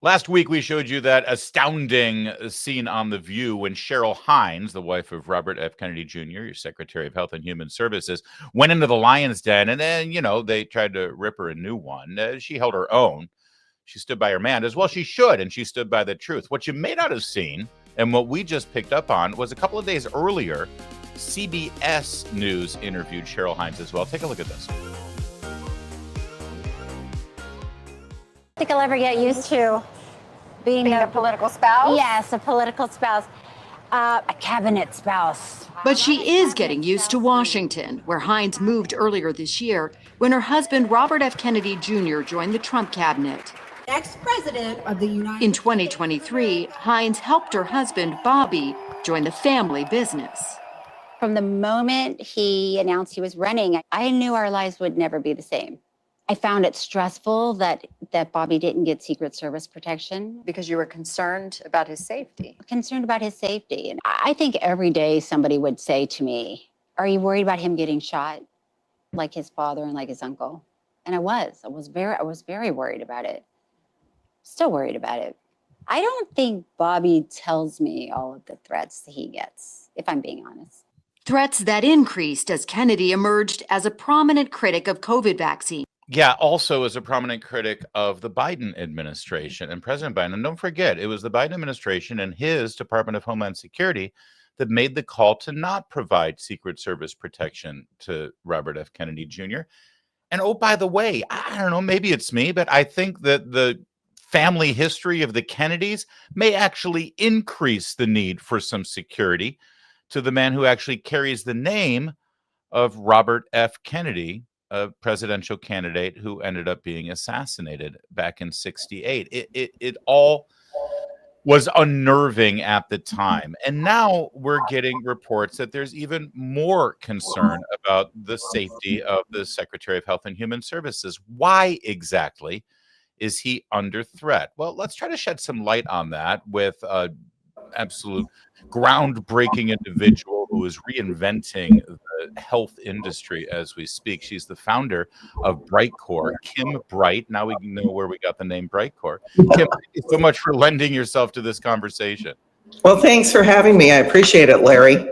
Last week, we showed you that astounding scene on The View when Cheryl Hines, the wife of Robert F. Kennedy Jr., your Secretary of Health and Human Services, went into the lion's den, and then, they tried to rip her a new one. She held her own. She stood by her man, as well she should, and she stood by the truth. What you may not have seen, and what we just picked up on, was a couple of days earlier, CBS News interviewed Cheryl Hines as well. Take a look at this. Think I'll ever get used to being a political spouse? Yes, a political spouse, a cabinet spouse. But she is getting used to Washington, where Hines moved earlier this year when her husband, Robert F. Kennedy Jr., joined the Trump cabinet. Ex-president of the United In 2023, Hines helped her husband, Bobby, join the family business. From the moment he announced he was running, I knew our lives would never be the same. I found it stressful that Bobby didn't get Secret Service protection. Because you were concerned about his safety. Concerned about his safety. And I think every day somebody would say to me, are you worried about him getting shot like his father and like his uncle? And I was very worried about it. Still worried about it. I don't think Bobby tells me all of the threats that he gets, if I'm being honest. Threats that increased as Kennedy emerged as a prominent critic of COVID vaccine. Yeah, also as a prominent critic of the Biden administration and President Biden. And don't forget, it was the Biden administration and his Department of Homeland Security that made the call to not provide Secret Service protection to Robert F. Kennedy Jr. And oh, by the way, I don't know, maybe it's me, but I think that the family history of the Kennedys may actually increase the need for some security to the man who actually carries the name of Robert F. Kennedy, a presidential candidate who ended up being assassinated back in '68. It all was unnerving at the time. And now we're getting reports that there's even more concern about the safety of the Secretary of Health and Human Services. Why exactly is he under threat? Well, let's try to shed some light on that with an absolute groundbreaking individual who is reinventing the health industry as we speak. She's the founder of Brightcore, Kim Bright. Now we know where we got the name Brightcore. Kim, thank you so much for lending yourself to this conversation. Well, thanks for having me. I appreciate it, Larry.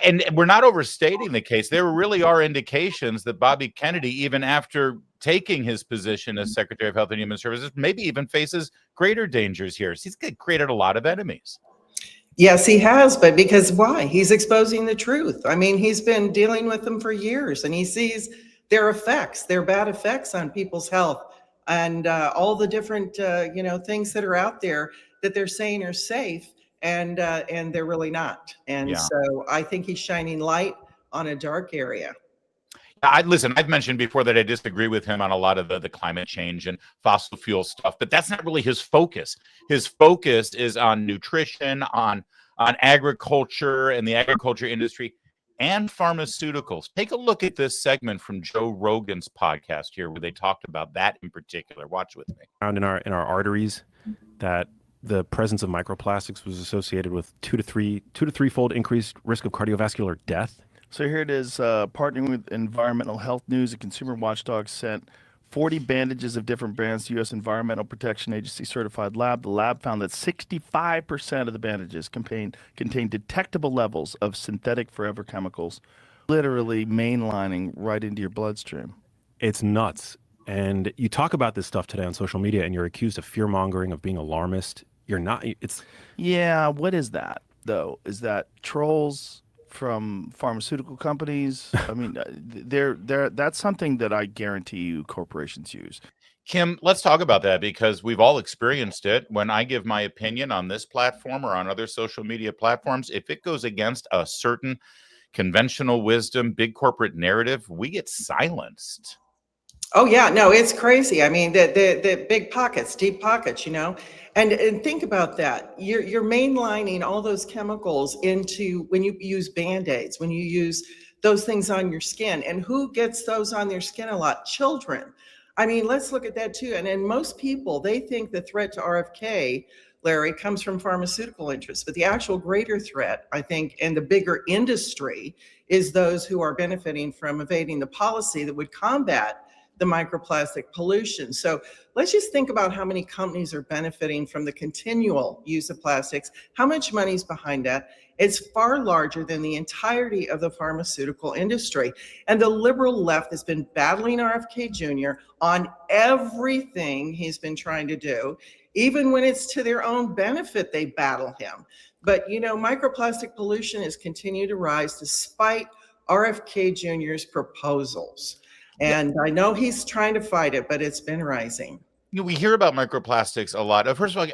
And we're not overstating the case. There really are indications that Bobby Kennedy, even after taking his position as Secretary of Health and Human Services, maybe even faces greater dangers here. He's created a lot of enemies. Yes, he has, but because why? He's exposing the truth. I mean, he's been dealing with them for years, and he sees their effects, their bad effects on people's health, and all the different, things that are out there that they're saying are safe, and they're really not. And so I think he's shining light on a dark area. Listen, I've mentioned before that I disagree with him on a lot of the climate change and fossil fuel stuff, but that's not really his focus. His focus is on nutrition, on agriculture and the agriculture industry and pharmaceuticals. Take a look at this segment from Joe Rogan's podcast here where they talked about that in particular. Watch with me. Found in our arteries that the presence of microplastics was associated with two to threefold increased risk of cardiovascular death. So here it is, partnering with Environmental Health News, a consumer watchdog sent 40 bandages of different brands to U.S. Environmental Protection Agency certified lab. The lab found that 65% of the bandages contain detectable levels of synthetic forever chemicals, literally mainlining right into your bloodstream. It's nuts. And you talk about this stuff today on social media and you're accused of fear-mongering, of being alarmist. You're not. Yeah, what is that, though? Is that trolls from pharmaceutical companies? I mean, that's something that I guarantee you corporations use. Kim, let's talk about that because we've all experienced it. When I give my opinion on this platform or on other social media platforms, if it goes against a certain conventional wisdom, big corporate narrative, we get silenced. Oh yeah, no, it's crazy. I mean, the big pockets, deep pockets, and think about that. You're mainlining all those chemicals into when you use Band-Aids, when you use those things on your skin. And who gets those on their skin a lot? Children. I mean, let's look at that too. And most people, they think the threat to RFK, Larry, comes from pharmaceutical interests. But the actual greater threat, I think, and the bigger industry is those who are benefiting from evading the policy that would combat the microplastic pollution. So let's just think about how many companies are benefiting from the continual use of plastics, how much money's behind that. It's far larger than the entirety of the pharmaceutical industry. And the liberal left has been battling RFK Jr. on everything he's been trying to do. Even when it's to their own benefit, they battle him. But, you know, microplastic pollution has continued to rise despite RFK Jr.'s proposals. And I know he's trying to fight it, but it's been rising. You know, we hear about microplastics a lot. First of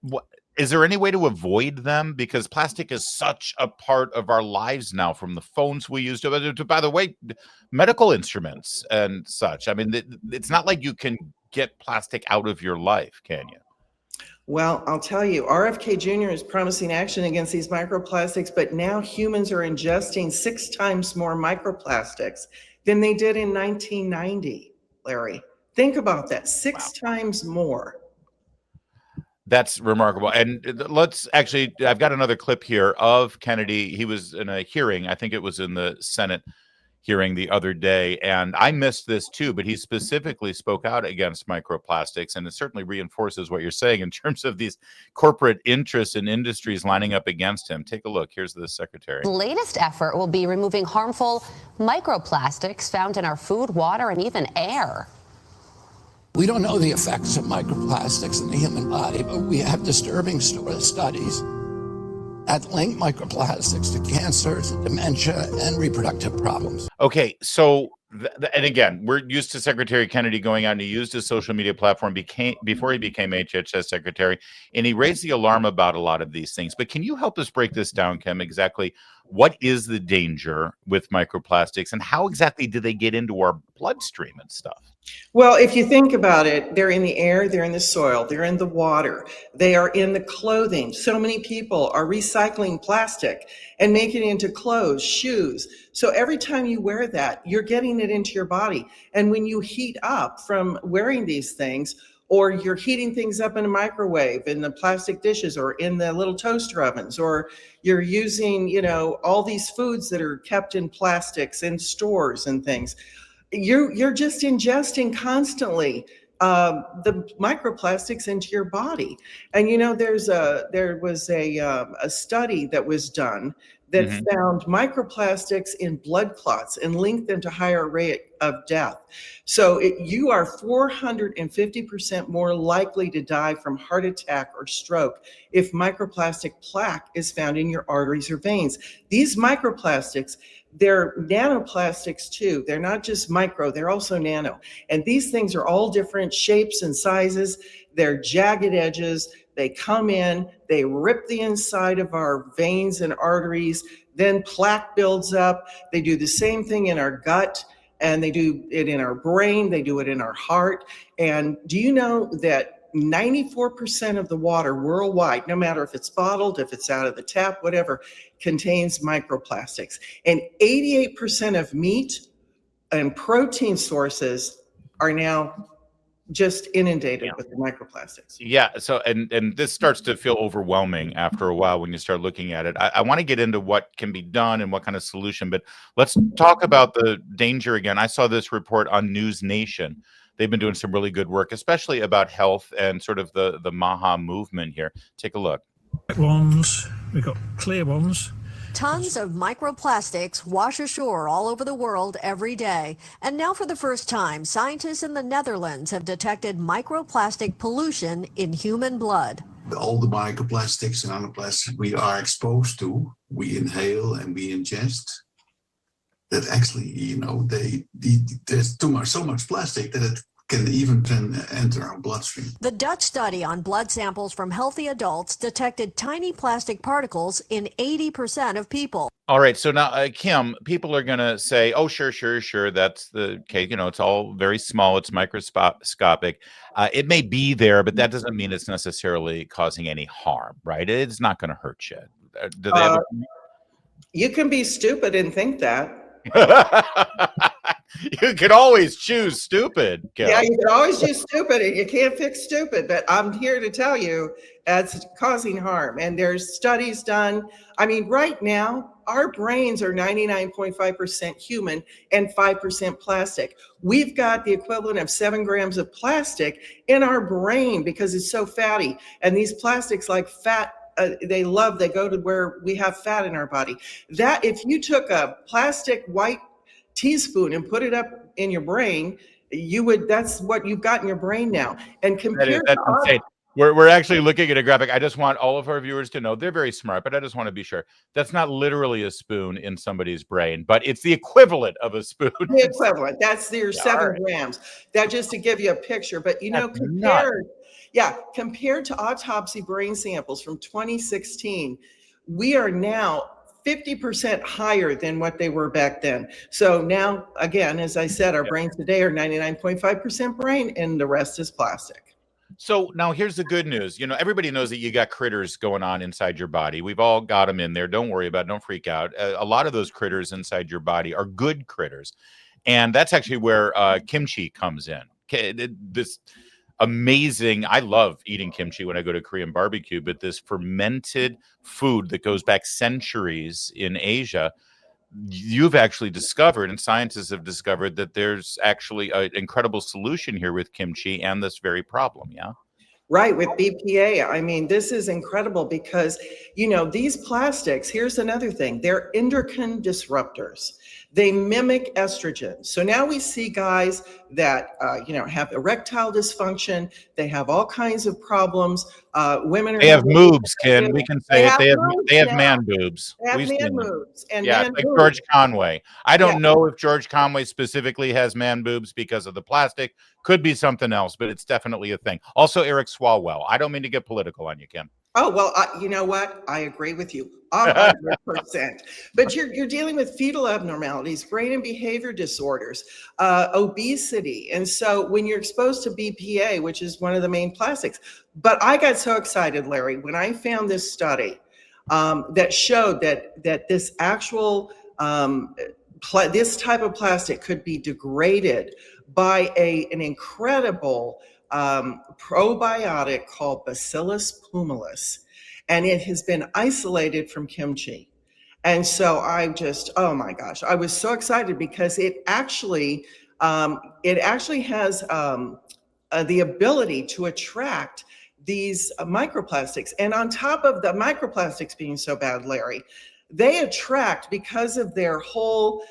all, is there any way to avoid them? Because plastic is such a part of our lives now, from the phones we use to by the way, medical instruments and such. I mean, it's not like you can get plastic out of your life, can you? Well, I'll tell you, RFK Jr. is promising action against these microplastics, but now humans are ingesting 6 times more microplastics than they did in 1990, Larry. Think about that, 6 times more. That's remarkable. And let's actually, I've got another clip here of Kennedy. He was in a hearing, I think it was in the Senate hearing the other day, and I missed this too, but he specifically spoke out against microplastics, and it certainly reinforces what you're saying in terms of these corporate interests and industries lining up against him. Take a look. Here's the secretary. The latest effort will be removing harmful microplastics found in our food, water, and even air. We don't know the effects of microplastics in the human body, but we have disturbing studies that link microplastics to cancer, to dementia, and reproductive problems. Okay, so, and again, we're used to Secretary Kennedy going out and he used his social media platform before he became HHS Secretary, and he raised the alarm about a lot of these things. But can you help us break this down, Kim, exactly what is the danger with microplastics and how exactly do they get into our bloodstream and stuff? Well, if you think about it, they're in the air, they're in the soil, they're in the water, they are in the clothing. So many people are recycling plastic and making it into clothes, shoes. So every time you wear that, you're getting it into your body. And when you heat up from wearing these things, or you're heating things up in a microwave, in the plastic dishes, or in the little toaster ovens, or you're using, you know, all these foods that are kept in plastics in stores and things, you're just ingesting constantly the microplastics into your body. And you know, there was a study that was done that found microplastics in blood clots and linked them to higher rate of death. So you are 450% more likely to die from heart attack or stroke if microplastic plaque is found in your arteries or veins. These microplastics, they're nanoplastics too. They're not just micro, they're also nano. And these things are all different shapes and sizes. They're jagged edges. They come in, they rip the inside of our veins and arteries, then plaque builds up. They do the same thing in our gut, and they do it in our brain, they do it in our heart. And do you know that 94% of the water worldwide, no matter if it's bottled, if it's out of the tap, whatever, contains microplastics. And 88% of meat and protein sources are now just inundated with the microplastics. Yeah. So, and this starts to feel overwhelming after a while when you start looking at it. I want to get into what can be done and what kind of solution, but let's talk about the danger again. I saw this report on News Nation. They've been doing some really good work, especially about health and sort of the MAHA movement here. Take a look. Ones, we've got clear ones. Tons of microplastics wash ashore all over the world every day. And now for the first time, scientists in the Netherlands have detected microplastic pollution in human blood. All the microplastics and nanoplastics we are exposed to, we inhale and we ingest, that actually, you know, there's so much plastic that it can even enter our bloodstream. The Dutch study on blood samples from healthy adults detected tiny plastic particles in 80% of people. All right. So now, Kim, people are going to say, oh, sure. That's the case. You know, it's all very small. It's microscopic. It may be there, but that doesn't mean it's necessarily causing any harm, right? It's not going to hurt you. Do they have You can be stupid and think that. You can always choose stupid. Kim. Yeah, you can always choose stupid, and you can't fix stupid. But I'm here to tell you it's causing harm. And there's studies done. I mean, right now, our brains are 99.5% human and 5% plastic. We've got the equivalent of 7 grams of plastic in our brain because it's so fatty. And these plastics, like fat, they go to where we have fat in our body. That if you took a plastic white teaspoon and put it up in your brain, that's what you've got in your brain now. And compared that's insane. We're actually looking at a graphic. I just want all of our viewers to know they're very smart, but I just want to be sure that's not literally a spoon in somebody's brain, but it's the equivalent of a spoon. The equivalent. That's your 7 grams. That just to give you a picture. But compared to autopsy brain samples from 2016, we are now 50% higher than what they were back then. So now, again, as I said, our brains today are 99.5% brain and the rest is plastic. So now here's the good news. You know, everybody knows that you got critters going on inside your body. We've all got them in there. Don't worry about it. Don't freak out. A lot of those critters inside your body are good critters. And that's actually where kimchi comes in. This amazing, I love eating kimchi when I go to Korean barbecue, but this fermented food that goes back centuries in Asia, you've actually discovered, and scientists have discovered, that there's actually an incredible solution here with kimchi and this very problem. Yeah. Right, with BPA. I mean, this is incredible because, these plastics, here's another thing, they're endocrine disruptors. They mimic estrogen. So now we see guys that, have erectile dysfunction. They have all kinds of problems. Women are. They have moobs, Ken. We can say they have man boobs. They have man boobs. And like George Conway. I don't know if George Conway specifically has man boobs because of the plastic. Could be something else, but it's definitely a thing. Also, Eric Swalwell. I don't mean to get political on you, Ken. Oh, well, you know what? I agree with you 100%. But you're dealing with fetal abnormalities, brain and behavior disorders, obesity. And so when you're exposed to BPA, which is one of the main plastics, but I got so excited, Larry, when I found this study that showed that this actual, this type of plastic could be degraded by an incredible probiotic called Bacillus pumilus, and it has been isolated from kimchi. And so oh my gosh, I was so excited because it actually has the ability to attract these microplastics. And on top of the microplastics being so bad, Larry, they attract, because of their whole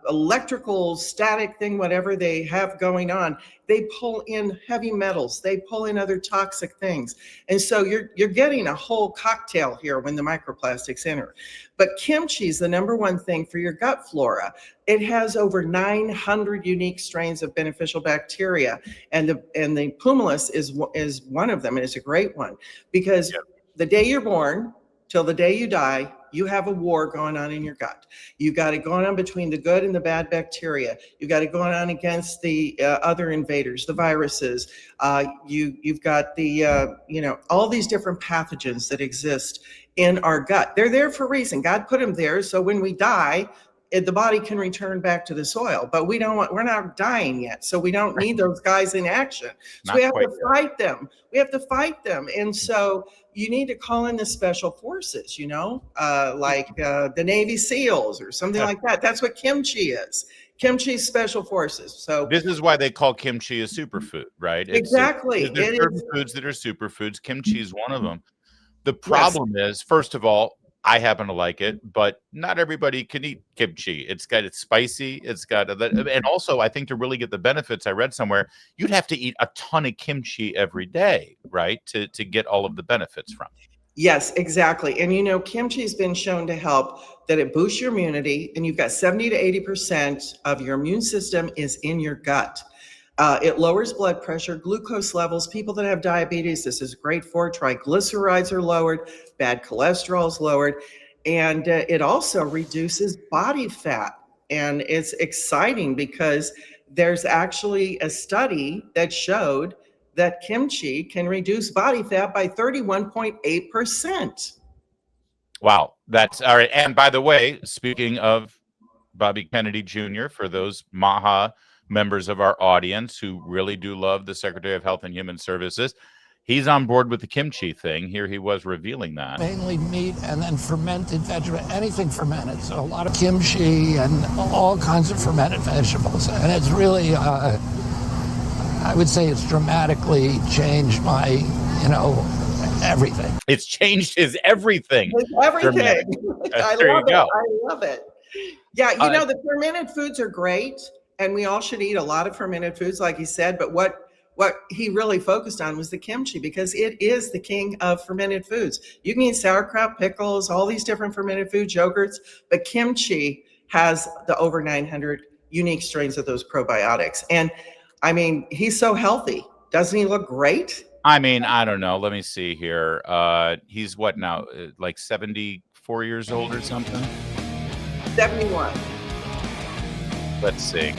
electrical static thing, whatever they have going on, they pull in heavy metals, they pull in other toxic things. And so you're getting a whole cocktail here when the microplastics enter. But kimchi is the #1 thing for your gut flora. It has over 900 unique strains of beneficial bacteria, and the pumilus is one of them, and it's a great one because the day you're born till the day you die, you have a war going on in your gut. You got it going on between the good and the bad bacteria. You got it going on against the other invaders, the viruses. You've got the all these different pathogens that exist in our gut. They're there for a reason. God put them there so when we die, the body can return back to the soil. But we're not dying yet, so we don't need those guys in action. So we have to fight them. We have to fight them, and so you need to call in the special forces, like the Navy SEALs or something like that. That's what kimchi is. Kimchi special forces. So this is why they call kimchi a superfood, right? Exactly. There's certain foods that are superfoods. Kimchi is one of them. The problem is, first of all, I happen to like it, but not everybody can eat kimchi. It's spicy. And also I think to really get the benefits, I read somewhere, you'd have to eat a ton of kimchi every day, right? To get all of the benefits from it. Yes, exactly. And kimchi has been shown to help, that it boosts your immunity, and you've got 70 to 80% of your immune system is in your gut. It lowers blood pressure, glucose levels. People that have diabetes, this is great for. Triglycerides are lowered, bad cholesterol is lowered, and it also reduces body fat. And it's exciting because there's actually a study that showed that kimchi can reduce body fat by 31.8%. Wow, that's all right. And by the way, speaking of Bobby Kennedy Jr., for those MAHA members of our audience who really do love the Secretary of Health and Human Services, he's on board with the kimchi thing. Here he was revealing that. Mainly meat and then fermented vegetable, anything fermented. So a lot of kimchi and all kinds of fermented vegetables. And it's really, I would say it's dramatically changed my, everything. It's changed his everything. Everything. I There love you it. go. I love it. Yeah, the fermented foods are great, and we all should eat a lot of fermented foods, like he said. But what he really focused on was the kimchi, because it is the king of fermented foods. You can eat sauerkraut, pickles, all these different fermented foods, yogurts, but kimchi has the over 900 unique strains of those probiotics. And I mean, he's so healthy. Doesn't he look great? I mean, I don't know. Let me see here. He's what now? Like 74 years old or something? 71. Let's see.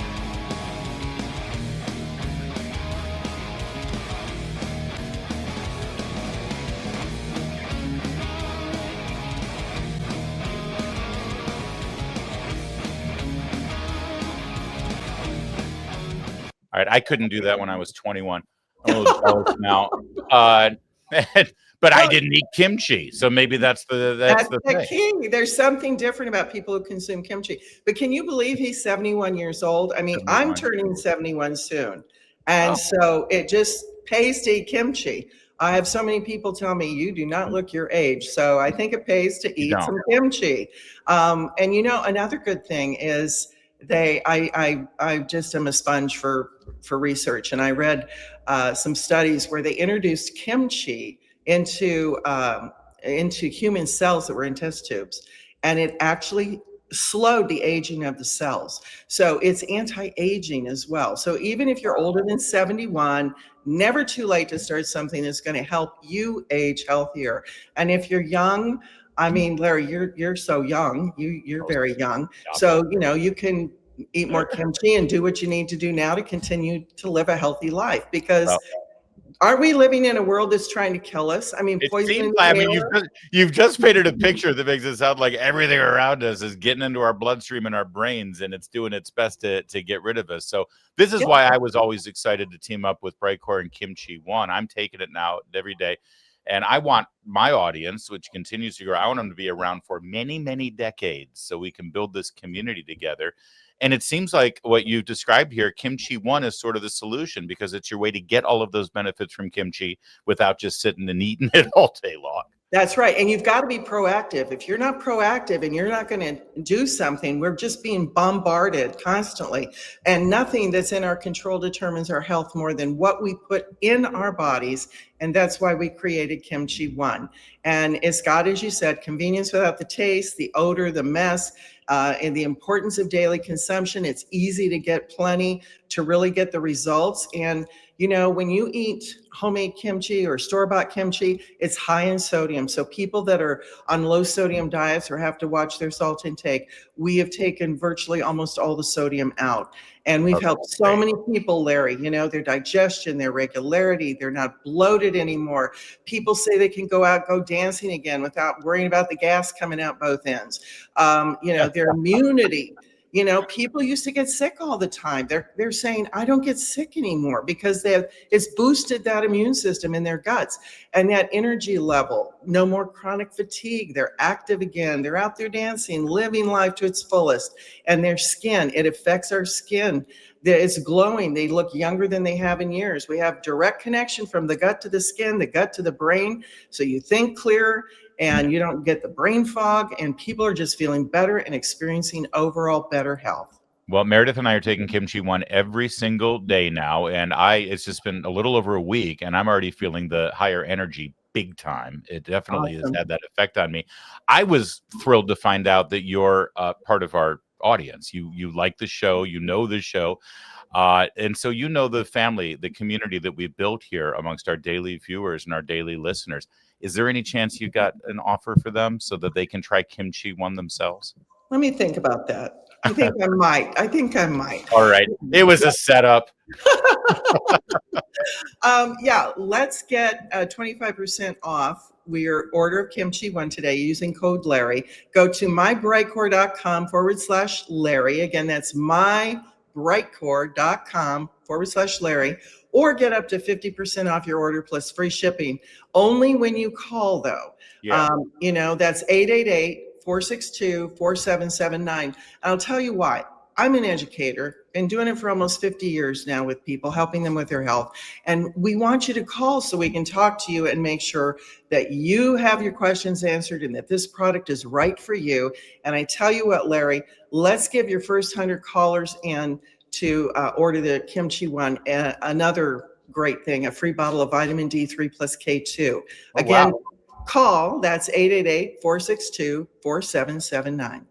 All right, I couldn't do that when I was 21. I'm a little jealous now. But I didn't eat kimchi, so maybe that's the thing. Key. There's something different about people who consume kimchi. But can you believe he's 71 years old? I mean, 71. I'm turning 71 soon. And so it just pays to eat kimchi. I have so many people tell me, you do not look your age. So I think it pays to eat some kimchi. And another good thing is I just am a sponge for research. And I read some studies where they introduced kimchi into human cells that were in test tubes, and it actually slowed the aging of the cells. So it's anti-aging as well. So even if you're older than 71, never too late to start something that's going to help you age healthier. And if you're young, I mean, Larry, you're so young. You're very young. So you can eat more kimchi and do what you need to do now to continue to live a healthy life, because are we living in a world that's trying to kill us? I mean, you've just painted a picture that makes it sound like everything around us is getting into our bloodstream and our brains, and it's doing its best to get rid of us. So this is why I was always excited to team up with Brightcore and Kimchi One. I'm taking it now every day, and I want my audience, which continues to grow, I want them to be around for many, many decades, so we can build this community together. And it seems like what you described here, Kimchi One, is sort of the solution, because it's your way to get all of those benefits from kimchi without just sitting and eating it all day long. That's right. And you've got to be proactive. If you're not proactive and you're not going to do something, we're just being bombarded constantly. And nothing that's in our control determines our health more than what we put in our bodies. And that's why we created Kimchi One. And it's got, as you said, convenience without the taste, the odor, the mess, and the importance of daily consumption. It's easy to get plenty to really get the results. And when you eat homemade kimchi or store-bought kimchi, it's high in sodium. So people that are on low sodium diets or have to watch their salt intake, we have taken virtually almost all the sodium out. And we've helped so many people, Larry, their digestion, their regularity, they're not bloated anymore. People say they can go dancing again without worrying about the gas coming out both ends. Their immunity. People used to get sick all the time. They're saying, I don't get sick anymore, because it's boosted that immune system in their guts and that energy level. No more chronic fatigue. They're active again. They're out there dancing, living life to its fullest. And their skin, it affects our skin. It's glowing. They look younger than they have in years. We have direct connection from the gut to the skin, the gut to the brain. So you think clearer, and you don't get the brain fog, and people are just feeling better and experiencing overall better health. Well, Meredith and I are taking Kimchi One every single day now, and it's just been a little over a week, and I'm already feeling the higher energy big time. It definitely has had that effect on me. I was thrilled to find out that you're part of our audience. You like the show, the show. And so the family, the community that we've built here amongst our daily viewers and our daily listeners. Is there any chance you got an offer for them so that they can try Kimchi One themselves? Let me think about that. I think I might. All right. It was a setup. Let's get 25% off your order of Kimchi One today using code Larry. Go to mybrightcore.com/Larry. Again, that's brightcore.com/Larry, or get up to 50% off your order plus free shipping. Only when you call, though. Yeah. That's 888-462-4779. I'll tell you why. I'm an educator, been doing it for almost 50 years now with people, helping them with their health. And we want you to call so we can talk to you and make sure that you have your questions answered and that this product is right for you. And I tell you what, Larry, let's give your first 100 callers in to order the Kimchi one. Another great thing, a free bottle of vitamin D3 plus K2. Again, wow. Call, that's 888-462-4779.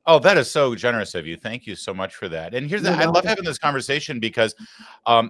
Oh, that is so generous of you. Thank you so much for that. And here's I love having this conversation because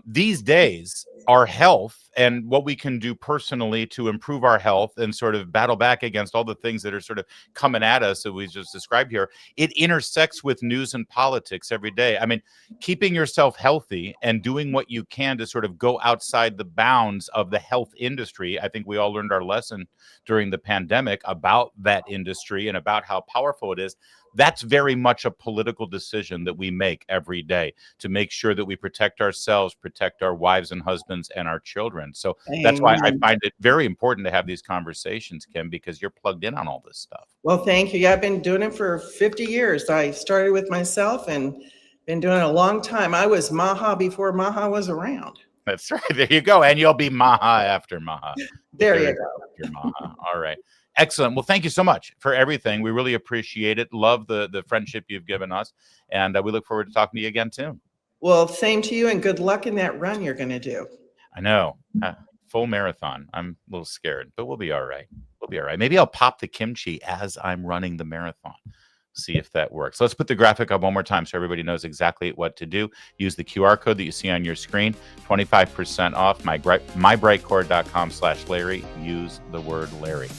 these days, our health and what we can do personally to improve our health and sort of battle back against all the things that are sort of coming at us that we just described here, it intersects with news and politics every day. I mean, keeping yourself healthy and doing what you can to sort of go outside the bounds of the health industry. I think we all learned our lesson during the pandemic about that industry and about how powerful it is. That's very much a political decision that we make every day to make sure that we protect ourselves, protect our wives and husbands and our children. So that's why I find it very important to have these conversations, Kim, because you're plugged in on all this stuff. Well, thank you. Yeah, I've been doing it for 50 years. I started with myself and been doing it a long time. I was Maha before Maha was around. That's right. There you go. And you'll be Maha after Maha. There you go. After Maha. All right. Excellent. Well, thank you so much for everything. We really appreciate it. Love the friendship you've given us. And we look forward to talking to you again soon. Well, same to you and good luck in that run you're going to do. I know. Full marathon. I'm a little scared, but we'll be all right. We'll be all right. Maybe I'll pop the kimchi as I'm running the marathon. See if that works. Let's put the graphic up one more time so everybody knows exactly what to do. Use the QR code that you see on your screen. 25% off mybrightcore.com/Larry. Use the word Larry.